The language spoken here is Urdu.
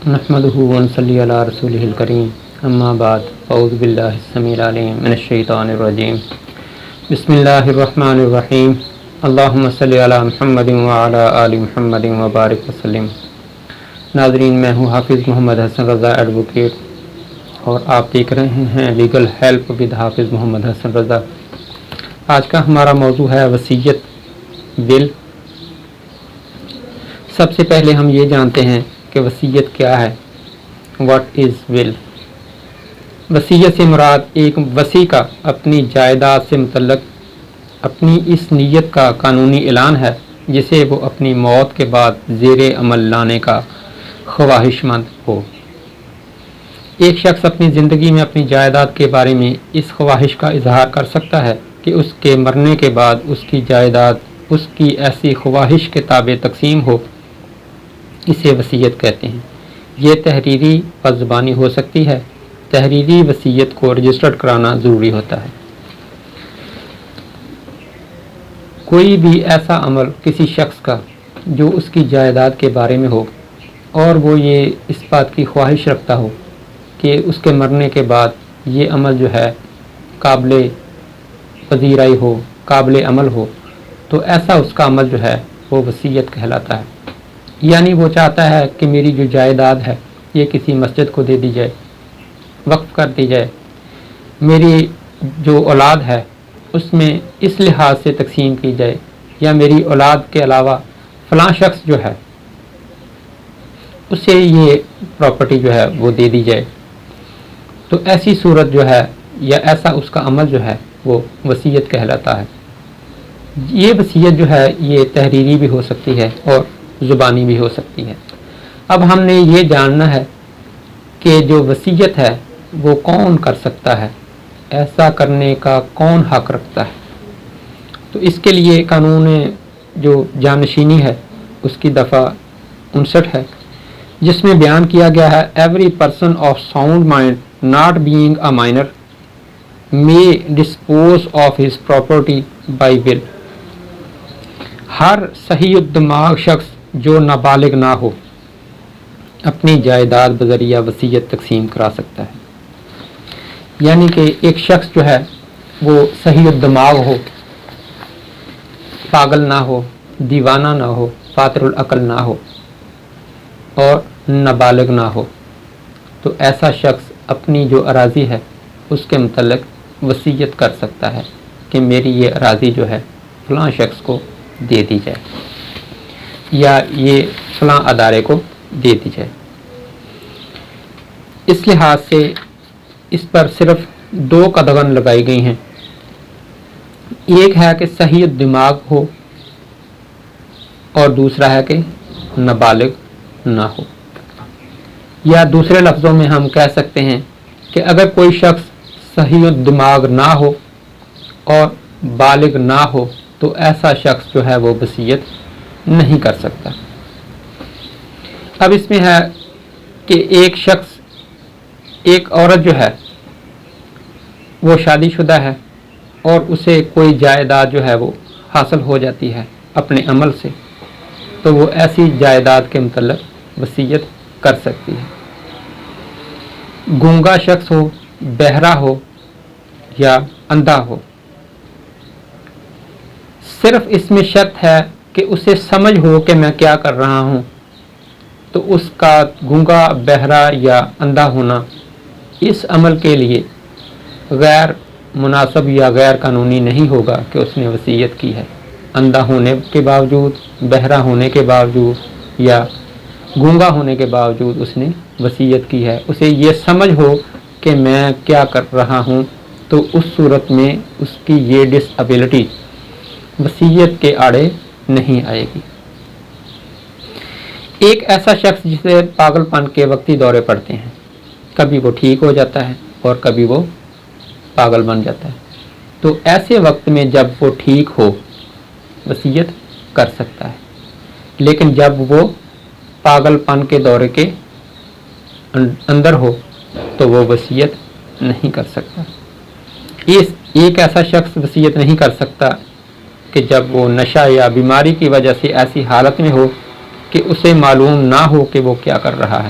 نحمده ونصلي على رسوله الكريم اما بعد اعوذ بالله السميع العليم من الشيطان الرجيم بسم الله الرحمن الرحيم اللهم صل على محمد وعلى آل محمد وبارک وسلم۔ ناظرین، میں ہوں حافظ محمد حسن رضا ایڈوکیٹ اور آپ دیکھ رہے ہیں لیگل ہیلپ ود حافظ محمد حسن رضا۔ آج کا ہمارا موضوع ہے وصیت ول۔ سب سے پہلے ہم یہ جانتے ہیں کہ وصیت کیا ہے۔ واٹ از ول؟ وصیت سے مراد ایک وصی کا اپنی جائیداد سے متعلق اپنی اس نیت کا قانونی اعلان ہے جسے وہ اپنی موت کے بعد زیر عمل لانے کا خواہش مند ہو۔ ایک شخص اپنی زندگی میں اپنی جائیداد کے بارے میں اس خواہش کا اظہار کر سکتا ہے کہ اس کے مرنے کے بعد اس کی جائیداد اس کی ایسی خواہش کے تابع تقسیم ہو۔ اسے وصیت کہتے ہیں۔ یہ تحریری و زبانی ہو سکتی ہے۔ تحریری وصیت کو رجسٹرڈ کرانا ضروری ہوتا ہے۔ کوئی بھی ایسا عمل کسی شخص کا جو اس کی جائیداد کے بارے میں ہو اور وہ یہ اس بات کی خواہش رکھتا ہو کہ اس کے مرنے کے بعد یہ عمل جو ہے قابل پذیرائی ہو، قابل عمل ہو، تو ایسا اس کا عمل جو ہے وہ وصیت کہلاتا ہے۔ یعنی وہ چاہتا ہے کہ میری جو جائیداد ہے یہ کسی مسجد کو دے دی جائے، وقف کر دی جائے، میری جو اولاد ہے اس میں اس لحاظ سے تقسیم کی جائے، یا میری اولاد کے علاوہ فلاں شخص جو ہے اسے یہ پراپرٹی جو ہے وہ دے دی جائے۔ تو ایسی صورت جو ہے یا ایسا اس کا عمل جو ہے وہ وصیت کہلاتا ہے۔ یہ وصیت جو ہے یہ تحریری بھی ہو سکتی ہے اور زبانی بھی ہو سکتی ہے۔ اب ہم نے یہ جاننا ہے کہ جو وصیت ہے وہ کون کر سکتا ہے، ایسا کرنے کا کون حق رکھتا ہے۔ تو اس کے لیے قانون جو جانشینی ہے اس کی دفعہ 59 ہے، جس میں بیان کیا گیا ہے every person of sound mind not being a minor may dispose of his property by will۔ ہر صحیح الدماغ شخص جو نابالغ نہ ہو اپنی جائیداد بذریعہ وصیت تقسیم کرا سکتا ہے۔ یعنی کہ ایک شخص جو ہے وہ صحیح الدماغ ہو، پاگل نہ ہو، دیوانہ نہ ہو، فاطر العقل نہ ہو اور نابالغ نہ ہو، تو ایسا شخص اپنی جو اراضی ہے اس کے متعلق وصیت کر سکتا ہے کہ میری یہ اراضی جو ہے فلاں شخص کو دے دی جائے یا یہ فلاں ادارے کو دے دی جائے۔ اس لحاظ سے اس پر صرف 2 قدغن لگائی گئی ہیں۔ ایک ہے کہ صحیح دماغ ہو اور دوسرا ہے کہ نابالغ نہ ہو، یا دوسرے لفظوں میں ہم کہہ سکتے ہیں کہ اگر کوئی شخص صحیح دماغ نہ ہو اور بالغ نہ ہو تو ایسا شخص جو ہے وہ وصیت نہیں کر سکتا۔ اب اس میں ہے کہ ایک شخص، ایک عورت جو ہے وہ شادی شدہ ہے اور اسے کوئی جائیداد جو ہے وہ حاصل ہو جاتی ہے اپنے عمل سے، تو وہ ایسی جائیداد کے متعلق وصیت کر سکتی ہے۔ گونگا شخص ہو، بہرا ہو یا اندھا ہو، صرف اس میں شرط ہے کہ اسے سمجھ ہو کہ میں کیا کر رہا ہوں، تو اس کا گونگا، بہرا یا اندھا ہونا اس عمل کے لیے غیر مناسب یا غیر قانونی نہیں ہوگا کہ اس نے وصیت کی ہے۔ اندھا ہونے کے باوجود، بہرا ہونے کے باوجود یا گونگا ہونے کے باوجود اس نے وصیت کی ہے، اسے یہ سمجھ ہو کہ میں کیا کر رہا ہوں، تو اس صورت میں اس کی یہ ڈس ایبلٹی وصیت کے آڑے نہیں آئے گی۔ ایک ایسا شخص جسے پاگل پن کے وقتی دورے پڑتے ہیں، کبھی وہ ٹھیک ہو جاتا ہے اور کبھی وہ پاگل بن جاتا ہے، تو ایسے وقت میں جب وہ ٹھیک ہو وصیت کر سکتا ہے، لیکن جب وہ پاگل پن کے دورے کے اندر ہو تو وہ وصیت نہیں کر سکتا۔ ایک ایسا شخص وصیت نہیں کر سکتا کہ جب وہ نشہ یا بیماری کی وجہ سے ایسی حالت میں ہو کہ اسے معلوم نہ ہو کہ وہ کیا کر رہا ہے،